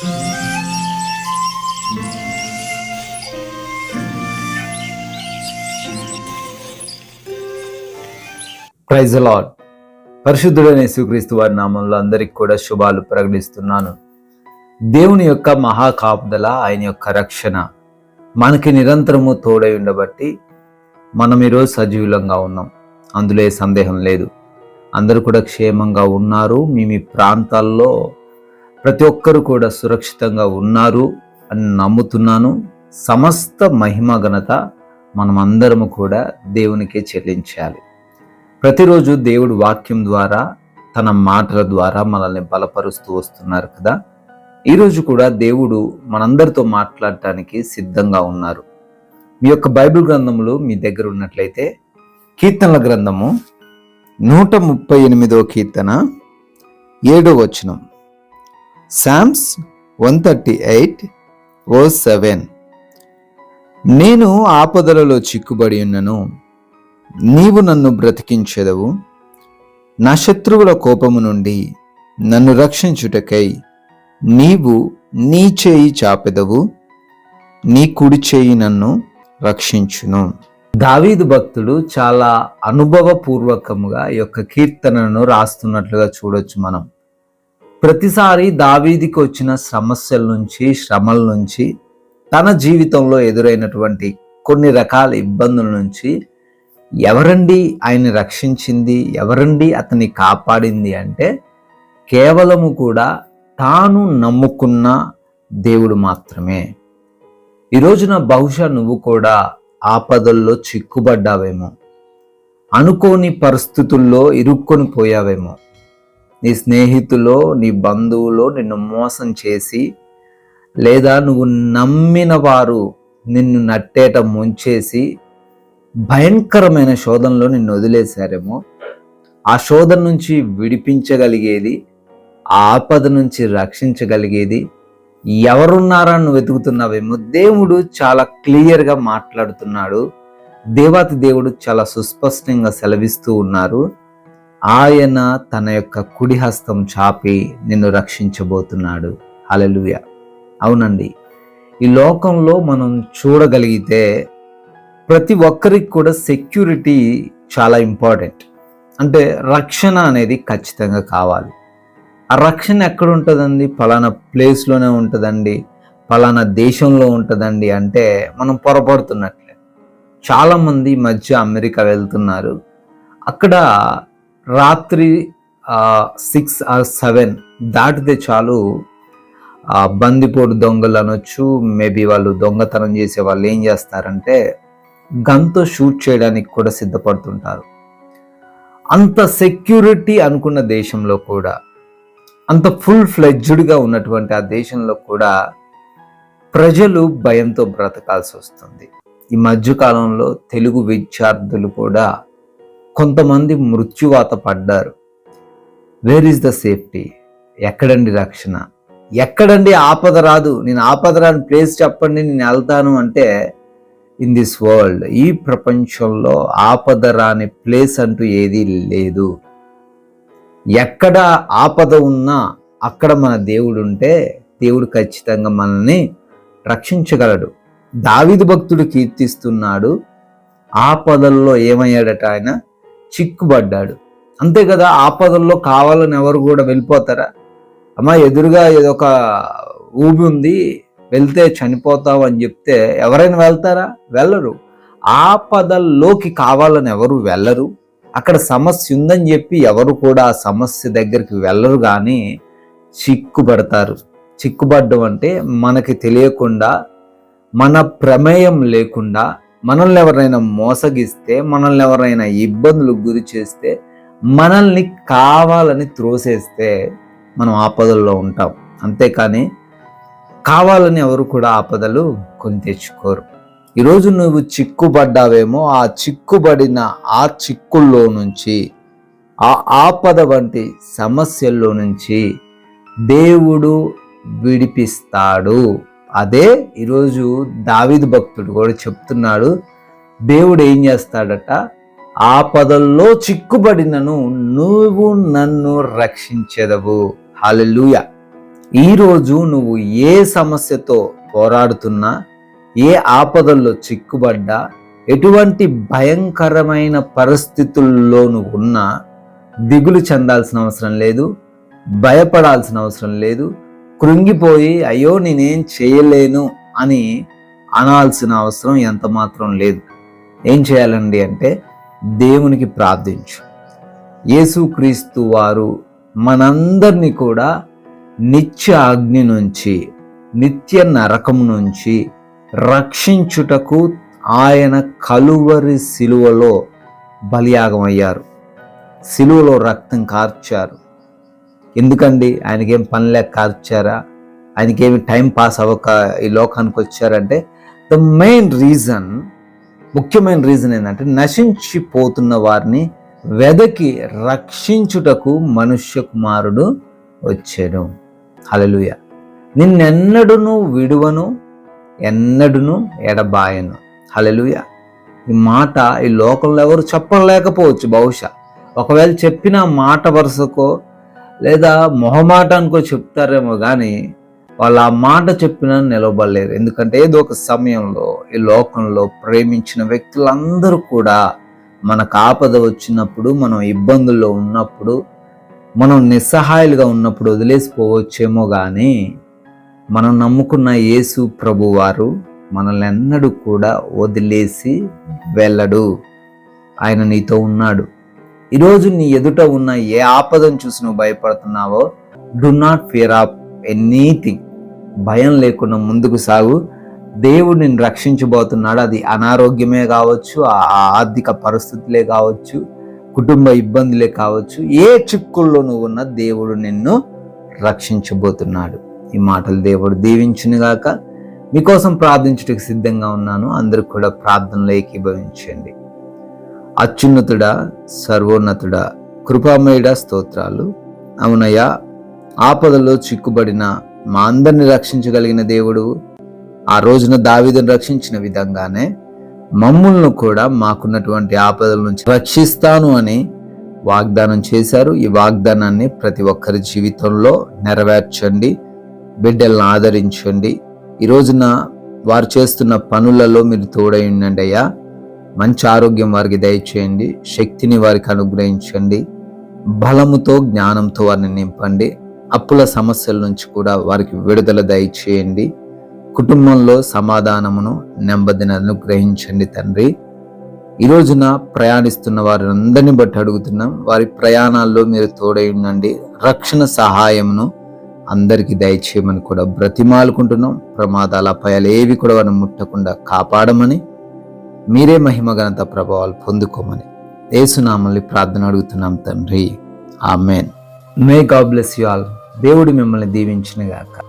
Praise the lord. పరిశుద్ధుడైన యేసుక్రీస్తు వారి నామంలో అందరికి కూడా శుభాలు ప్రకటిస్తున్నాను. దేవుని యొక్క మహాకాపుదల, ఆయన యొక్క రక్షణ మనకి నిరంతరము తోడై ఉండబట్టి మనం ఈరోజు సజీవులంగా ఉన్నాం. అందులో ఏ సందేహం లేదు. అందరూ కూడా క్షేమంగా ఉన్నారు. మీ ప్రాంతాల్లో ప్రతి ఒక్కరు కూడా సురక్షితంగా ఉన్నారు అని నమ్ముతున్నాను. సమస్త మహిమ ఘనత మనం అందరము కూడా దేవునికే చెల్లించాలి. ప్రతిరోజు దేవుడు వాక్యం ద్వారా, తన మాటల ద్వారా మనల్ని బలపరుస్తూ వస్తున్నారు కదా. ఈరోజు కూడా దేవుడు మనందరితో మాట్లాడటానికి సిద్ధంగా ఉన్నారు. మీ యొక్క బైబిల్ గ్రంథములు మీ దగ్గర ఉన్నట్లయితే కీర్తనల గ్రంథము 138వ కీర్తన 7వ వచనం, సామ్స్ 138:7. నేను ఆపదలలో చిక్కుబడి ఉన్నను, నీవు నన్ను బ్రతికించెదవు. నా శత్రువుల కోపము నుండి నన్ను రక్షించుటకై నీవు నీ చేయి చాపెదవు, నీ కుడి చేయి నన్ను రక్షించును. దావీదు భక్తుడు చాలా అనుభవపూర్వకముగా ఈ యొక్క కీర్తనను రాస్తున్నట్లుగా చూడొచ్చు మనం. ప్రతిసారి దావీదికి వచ్చిన సమస్యల నుంచి, శ్రమల నుంచి, తన జీవితంలో ఎదురైనటువంటి కొన్ని రకాల ఇబ్బందుల నుంచి ఎవరండి ఆయన్ని రక్షించింది, ఎవరండి అతన్ని కాపాడింది అంటే కేవలము కూడా తాను నమ్ముకున్న దేవుడు మాత్రమే. ఈ రోజున బహుశా నువ్వు కూడా ఆపదల్లో చిక్కుబడ్డావేమో, అనుకోని పరిస్థితుల్లో ఇరుక్కొని పోయావేమో. నీ స్నేహితులో, నీ బంధువులో నిన్ను మోసం చేసి, లేదా నువ్వు నమ్మిన వారు నిన్ను నట్టేట ముంచేసి భయంకరమైన శోధనలో నిన్ను వదిలేశారేమో. ఆ శోధన నుంచి విడిపించగలిగేది, ఆ ఆపద నుంచి రక్షించగలిగేది ఎవరున్నారా నువ్వు వెతుకుతున్నావేమో. దేవుడు చాలా క్లియర్గా మాట్లాడుతున్నాడు. దేవాతి దేవుడు చాలా సుస్పష్టంగా సెలవిస్తూ ఉన్నారు. ఆయన తన యొక్క కుడి హస్తం చాపి నిన్ను రక్షించబోతున్నాడు. హల్లెలూయా. అవునండి, ఈ లోకంలో మనం చూడగలిగితే ప్రతి ఒక్కరికి కూడా సెక్యూరిటీ చాలా ఇంపార్టెంట్. అంటే రక్షణ అనేది ఖచ్చితంగా కావాలి. ఆ రక్షణ ఎక్కడ ఉంటుందండి? ఫలానా ప్లేస్లోనే ఉంటుందండి, ఫలానా దేశంలో ఉంటుందండి అంటే మనం పొరపడుతున్నట్లే. చాలామంది మధ్య అమెరికా వెళ్తున్నారు. అక్కడ రాత్రి 6 or 7 దాటితే చాలు బందిపోటు దొంగలు అనొచ్చు, మేబీ వాళ్ళు దొంగతనం చేసే వాళ్ళు ఏం చేస్తారంటే గన్తో షూట్ చేయడానికి కూడా సిద్ధపడుతుంటారు. అంత సెక్యూరిటీ అనుకున్న దేశంలో కూడా, అంత ఫుల్ ఫ్లెడ్జ్డ్గా ఉన్నటువంటి ఆ దేశంలో కూడా ప్రజలు భయంతో బ్రతకాల్సి వస్తుంది. ఈ మధ్యకాలంలో తెలుగు విద్యార్థులు కూడా కొంతమంది మృత్యువాత పడ్డారు. Where is the safety? ఎక్కడండి రక్షణ? ఎక్కడండి ఆపద రాదు? నేను ఆపద రాని ప్లేస్ చెప్పండి, నేను వెళ్తాను అంటే ఇన్ దిస్ వరల్డ్, ఈ ప్రపంచంలో ఆపద రాని ప్లేస్ అంటూ ఏదీ లేదు. ఎక్కడ ఆపద ఉన్నా అక్కడ మన దేవుడు ఉంటే దేవుడు ఖచ్చితంగా మనల్ని రక్షించగలడు. దావీదు భక్తుడు కీర్తిస్తున్నాడు, ఆపదల్లో ఏమయ్యాడట? ఆయన చిక్కుబడ్డాడు. అంతే కదా, ఆపదల్లో కావాలని ఎవరు కూడా వెళ్ళిపోతారా? అమ్మా ఎదురుగా ఏదొక ఊబి ఉంది, వెళ్తే చనిపోతావు అని చెప్తే ఎవరైనా వెళ్తారా? వెళ్ళరు. ఆపదల్లోకి కావాలని ఎవరు వెళ్ళరు. అక్కడ సమస్య ఉందని చెప్పి ఎవరు కూడా ఆ సమస్య దగ్గరికి వెళ్ళరు, కానీ చిక్కుబడతారు. చిక్కుబడ్డం అంటే మనకి తెలియకుండా, మన ప్రమేయం లేకుండా మనల్ని ఎవరైనా మోసగిస్తే, మనల్ని ఎవరైనా ఇబ్బందులకు గురి చేస్తే, మనల్ని కావాలని త్రోసేస్తే మనం ఆపదల్లో ఉంటాం. అంతేకాని కావాలని ఎవరు కూడా ఆపదలు కొని తెచ్చుకోరు. ఈరోజు నువ్వు చిక్కుబడ్డావేమో, ఆ చిక్కుబడిన ఆ చిక్కుల్లో నుంచి, ఆ ఆపద వంటి సమస్యల్లో నుంచి దేవుడు విడిపిస్తాడు. అదే ఈరోజు దావీదు భక్తుడు కూడా చెప్తున్నాడు. దేవుడు ఏం చేస్తాడట? ఆపదల్లో చిక్కుబడినను నువ్వు నన్ను రక్షించెదవు. హల్లెలూయా. ఈరోజు నువ్వు ఏ సమస్యతో పోరాడుతున్నా, ఏ ఆపదల్లో చిక్కుబడ్డా, ఎటువంటి భయంకరమైన పరిస్థితుల్లో నువ్వు ఉన్నా దిగులు చెందాల్సిన అవసరం లేదు, భయపడాల్సిన అవసరం లేదు, కృంగిపోయి అయ్యో నేనేం చేయలేను అని అనాల్సిన అవసరం ఎంత మాత్రం లేదు. ఏం చేయాలండి అంటే దేవునికి ప్రార్థించు. యేసుక్రీస్తు వారు మనందరినీ కూడా నిత్య అగ్ని నుంచి, నిత్య నరకం నుంచి రక్షించుటకు ఆయన కలువరి శిలువలో బలియాగం అయ్యారు. శిలువలో రక్తం కార్చారు. ఎందుకండి? ఆయనకేం పని లేక కార్చారా? ఆయనకేమి టైం పాస్ అవ్వక ఈ లోకానికి వచ్చారంటే ద మెయిన్ రీజన్, ముఖ్యమైన రీజన్ ఏంటంటే నశించిపోతున్న వారిని వెదకి రక్షించుటకు మనుష్య కుమారుడు వచ్చాడు. హల్లెలూయా. నిన్నెన్నడును విడువను, ఎన్నడును ఎడబాయను. హల్లెలూయా. ఈ మాట ఈ లోకంలో ఎవరు చెప్పలేకపోవచ్చు. బహుశా ఒకవేళ చెప్పిన మాట వరుసకో లేదా మొహమాటానికో చెప్తారేమో కానీ వాళ్ళు ఆ మాట చెప్పినా నిలవబడలేరు. ఎందుకంటే ఏదో ఒక సమయంలో ఈ లోకంలో ప్రేమించిన వ్యక్తులందరూ కూడా మనకు ఆపద వచ్చినప్పుడు, మనం ఇబ్బందుల్లో ఉన్నప్పుడు, మనం నిస్సహాయాలుగా ఉన్నప్పుడు వదిలేసిపోవచ్చేమో కానీ మనం నమ్ముకున్న యేసు ప్రభువారు మనల్ని ఎన్నడూ కూడా వదిలేసి వెళ్ళడు. ఆయన నీతో ఉన్నాడు. ఈరోజు నీ ఎదుట ఉన్న ఏ ఆపదను చూసి నువ్వు భయపడుతున్నావో, do not fear of anything. భయం లేకుండా ముందుకు సాగు. దేవుడు నిన్ను రక్షించబోతున్నాడు. అది అనారోగ్యమే కావచ్చు, ఆర్థిక పరిస్థితులే కావచ్చు, కుటుంబ ఇబ్బందులే కావచ్చు, ఏ చిక్కుల్లో నువ్వు ఉన్న దేవుడు నిన్ను రక్షించబోతున్నాడు. ఈ మాటలు దేవుడు దీవించునుగాక. మీకోసం ప్రార్థించుటకు సిద్ధంగా ఉన్నాను. అందరూ కూడా ప్రార్థనలో ఏకీభవించండి. అత్యున్నతుడా, సర్వోన్నతుడా, కృపామయుడా, స్తోత్రాలు. అవునయ్యా, ఆపదలో చిక్కుబడిన మా అందరిని రక్షించగలిగిన దేవుడు ఆ రోజున దావీదును రక్షించిన విధంగానే మమ్ములను కూడా మాకున్నటువంటి ఆపదల నుంచి రక్షిస్తాను అని వాగ్దానం చేశారు. ఈ వాగ్దానాన్ని ప్రతి ఒక్కరి జీవితంలో నెరవేర్చండి. బిడ్డలను ఆదరించండి. ఈ రోజున వారు చేస్తున్న పనులలో మీరు తోడై ఉండండి అయ్యా. మంచి ఆరోగ్యం వారికి దయచేయండి. శక్తిని వారికి అనుగ్రహించండి. బలముతో, జ్ఞానంతో వారిని నింపండి. అప్పుల సమస్యల నుంచి కూడా వారికి విడుదల దయచేయండి. కుటుంబంలో సమాధానమును, నెమ్మదిని అనుగ్రహించండి తండ్రి. ఈ రోజున ప్రయాణిస్తున్న వారందరిని బట్టి అడుగుతున్నాం, వారి ప్రయాణాల్లో మీరు తోడై ఉండండి. రక్షణ సహాయమును అందరికీ దయచేయమని కూడా బ్రతిమాలుకుంటున్నాం. ప్రమాదాల అపాయాలు ఏవి కూడా వారిని ముట్టకుండా కాపాడమని, మీరే మహిమ ఘనత ప్రభావాలు పొందుకోమని యేసునామములో ప్రార్థన అడుగుతున్నాం తండ్రి. Amen. May God bless you all. దేవుడు మిమ్మల్ని దీవించును గాక.